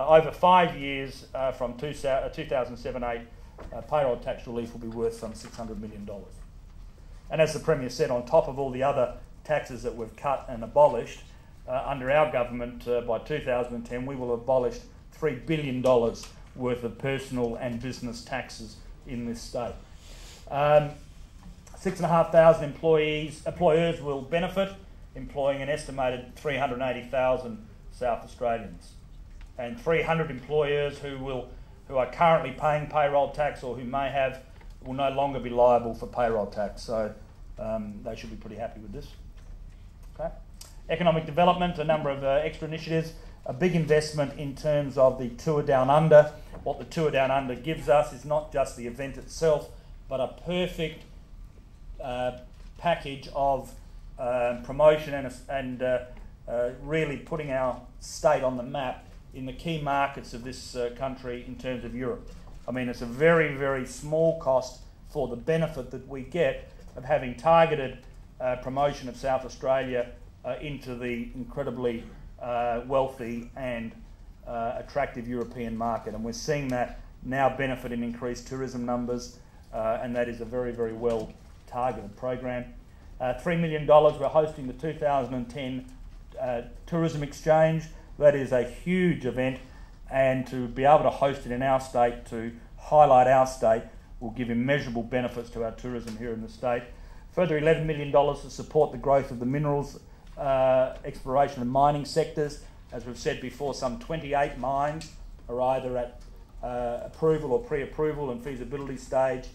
over 5 years from 2007-8, payroll tax relief will be worth some $600 million. And as the Premier said, on top of all the other taxes that we've cut and abolished, under our government by 2010 we will have abolished $3 billion worth of personal and business taxes in this state. 6,500 employers will benefit, employing an estimated 380,000 South Australians. And 300 employers who are currently paying payroll tax or who may have will no longer be liable for payroll tax. So they should be pretty happy with this. Okay. Economic development, a number of extra initiatives, a big investment in terms of the Tour Down Under. What the Tour Down Under gives us is not just the event itself, but a perfect package of promotion and really putting our state on the map in the key markets of this country in terms of Europe. I mean, it's a very, very small cost for the benefit that we get of having targeted promotion of South Australia into the incredibly wealthy and attractive European market. And we're seeing that now benefit in increased tourism numbers, and that is a very, very well targeted program. $3 million, we're hosting the 2010 Tourism Exchange. That is a huge event, and to be able to host it in our state, to highlight our state, will give immeasurable benefits to our tourism here in the state. Further $11 million to support the growth of the minerals, exploration and mining sectors. As we've said before, some 28 mines are either at approval or pre-approval and feasibility stage.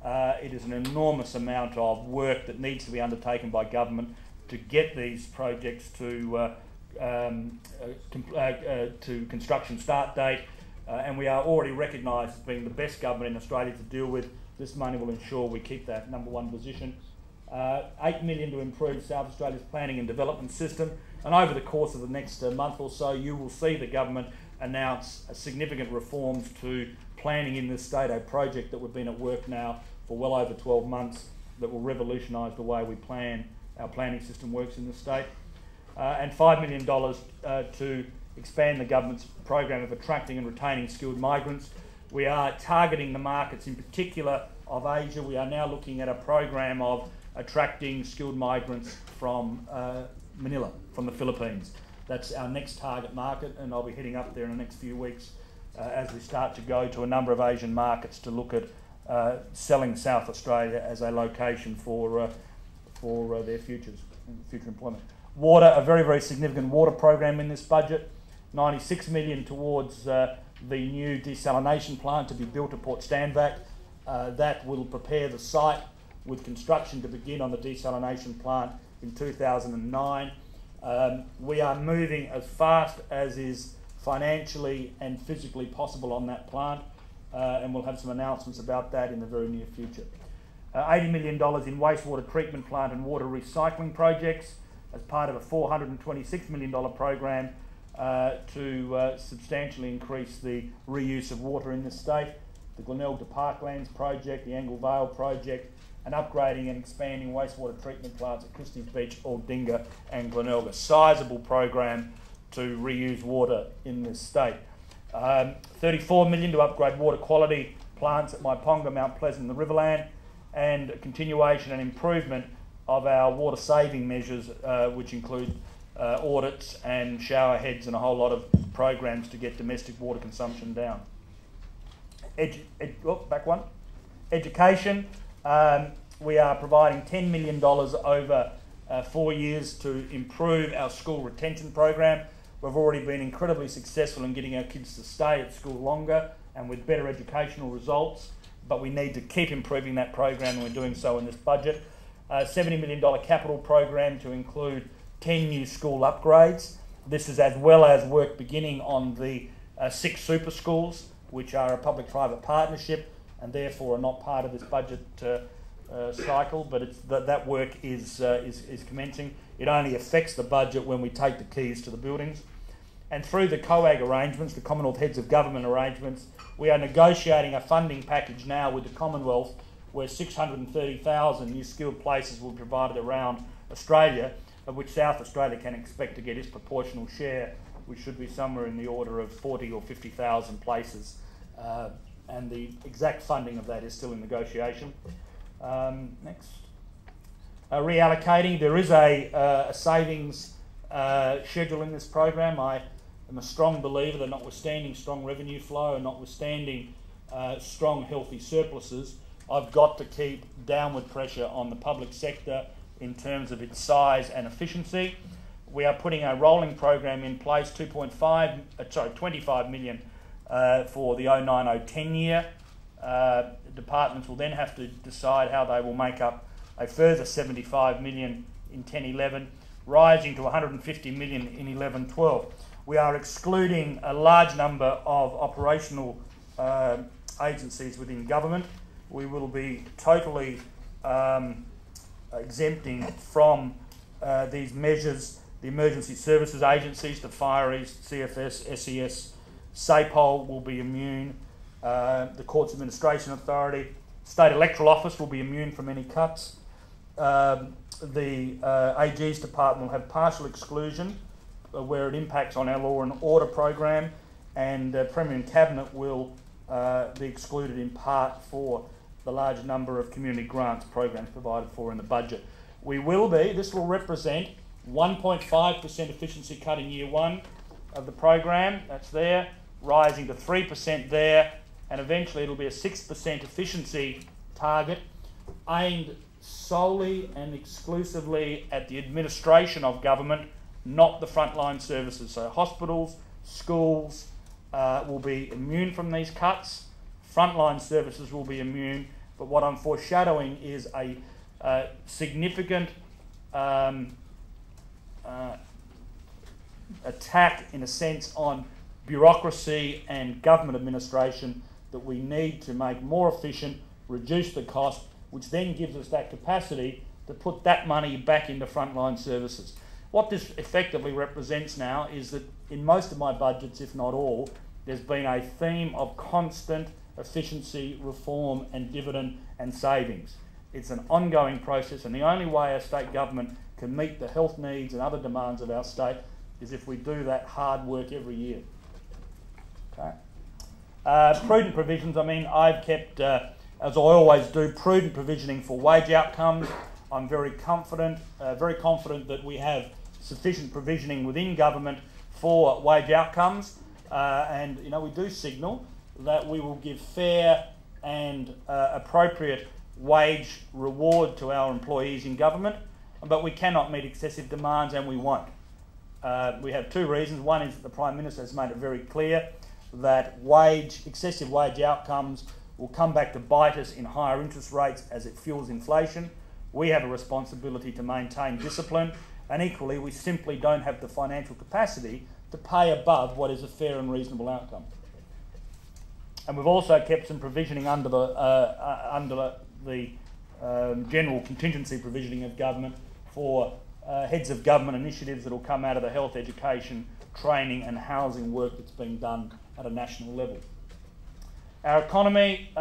It is an enormous amount of work that needs to be undertaken by government to get these projects to construction start date, and we are already recognised as being the best government in Australia to deal with. This money will ensure we keep that #1 position. $8 million to improve South Australia's planning and development system, and over the course of the next month or so you will see the government announce significant reforms to planning in this state, a project that we've been at work now for well over 12 months that will revolutionise the way we plan, our planning system works in the state. And $5 million to expand the government's program of attracting and retaining skilled migrants. We are targeting the markets in particular of Asia. We are now looking at a program of attracting skilled migrants from Manila, from the Philippines. That's our next target market, and I'll be heading up there in the next few weeks as we start to go to a number of Asian markets to look at selling South Australia as a location for their future employment. Water, a very, very significant water program in this budget. $96 million towards the new desalination plant to be built at Port Stanvac. That will prepare the site with construction to begin on the desalination plant in 2009. We are moving as fast as is financially and physically possible on that plant, and we'll have some announcements about that in the very near future. $80 million in wastewater treatment plant and water recycling projects as part of a $426 million program to substantially increase the reuse of water in the state. The Glenelg to Parklands project, the Angle Vale project, and upgrading and expanding wastewater treatment plants at Christie's Beach, Aldinga and Glenelg. A sizeable program to reuse water in this state. $34 million to upgrade water quality plants at Myponga, Mount Pleasant and the Riverland, and a continuation and improvement of our water saving measures, which include audits and shower heads and a whole lot of programs to get domestic water consumption down. Back one. Education. We are providing $10 million over 4 years to improve our school retention program. We've already been incredibly successful in getting our kids to stay at school longer and with better educational results, but we need to keep improving that program, and we're doing so in this budget. $70 million capital program to include 10 new school upgrades. This is as well as work beginning on the 6 super schools, which are a public-private partnership and therefore are not part of this budget cycle, but that work is commencing. It only affects the budget when we take the keys to the buildings. And through the COAG arrangements, the Commonwealth Heads of Government arrangements, we are negotiating a funding package now with the Commonwealth where 630,000 new skilled places will be provided around Australia, of which South Australia can expect to get its proportional share we should be somewhere in the order of 40 or 50,000 places, and the exact funding of that is still in negotiation. Next. Reallocating, there is a savings schedule in this program. I am a strong believer that notwithstanding strong revenue flow and notwithstanding strong healthy surpluses, I've got to keep downward pressure on the public sector in terms of its size and efficiency. We are putting a rolling program in place, 25 million for the 09-010 year. Departments will then have to decide how they will make up a further 75 million in 10-11, rising to 150 million in 11-12. We are excluding a large number of operational agencies within government. We will be totally exempting from these measures the emergency services agencies, the Fire East, CFS, SES, SAPOL will be immune, the Courts Administration Authority, State Electoral Office will be immune from any cuts. The AG's department will have partial exclusion where it impacts on our law and order program, and Premier and Cabinet will be excluded in part for the large number of community grants programs provided for in the budget. This will represent 1.5% efficiency cut in year one of the program, that's there, rising to 3% there, and eventually it'll be a 6% efficiency target aimed solely and exclusively at the administration of government, not the frontline services. So hospitals, schools will be immune from these cuts, frontline services will be immune, but what I'm foreshadowing is a significant attack, in a sense, on bureaucracy and government administration that we need to make more efficient, reduce the cost, which then gives us that capacity to put that money back into frontline services. What this effectively represents now is that in most of my budgets, if not all, there's been a theme of constant efficiency, reform and dividend and savings. It's an ongoing process, and the only way a state government can meet the health needs and other demands of our state is if we do that hard work every year. Okay. Prudent provisions, I mean, I've kept, as I always do, prudent provisioning for wage outcomes. I'm very confident that we have sufficient provisioning within government for wage outcomes, and we do signal that we will give fair and appropriate wage reward to our employees in government, but we cannot meet excessive demands, and we won't. We have two reasons. One is that the Prime Minister has made it very clear that excessive wage outcomes will come back to bite us in higher interest rates as it fuels inflation. We have a responsibility to maintain discipline, and equally we simply don't have the financial capacity to pay above what is a fair and reasonable outcome. And we've also kept some provisioning under the general contingency provisioning of government for heads of government initiatives that will come out of the health, education, training and housing work that's being done at a national level. Our economy,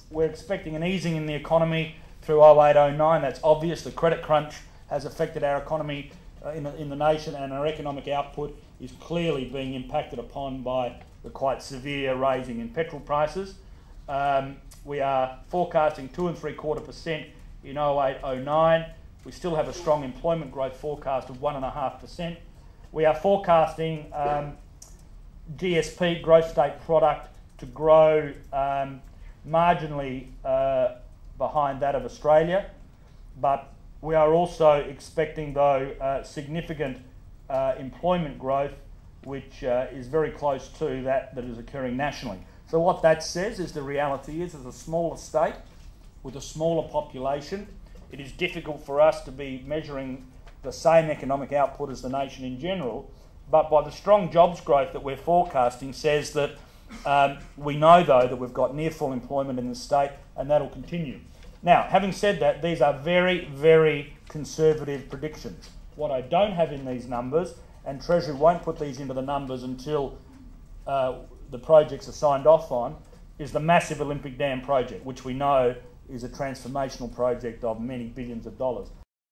we're expecting an easing in the economy through 08-09. That's obvious. The credit crunch has affected our economy in the nation, and our economic output is clearly being impacted upon by the quite severe raising in petrol prices. We are forecasting 2.75% in 08-09. We still have a strong employment growth forecast of 1.5%. We are forecasting GSP, gross state product, to grow marginally behind that of Australia, but we are also expecting, though, significant employment growth, which is very close to that is occurring nationally. So what that says is the reality is, as a smaller state with a smaller population, it is difficult for us to be measuring the same economic output as the nation in general, but by the strong jobs growth that we're forecasting says that we know, though, that we've got near full employment in the state, and that'll continue. Now, having said that, these are very, very conservative predictions. What I don't have in these numbers, and Treasury won't put these into the numbers until the projects are signed off on, is the massive Olympic Dam project, which we know is a transformational project of many billions of dollars.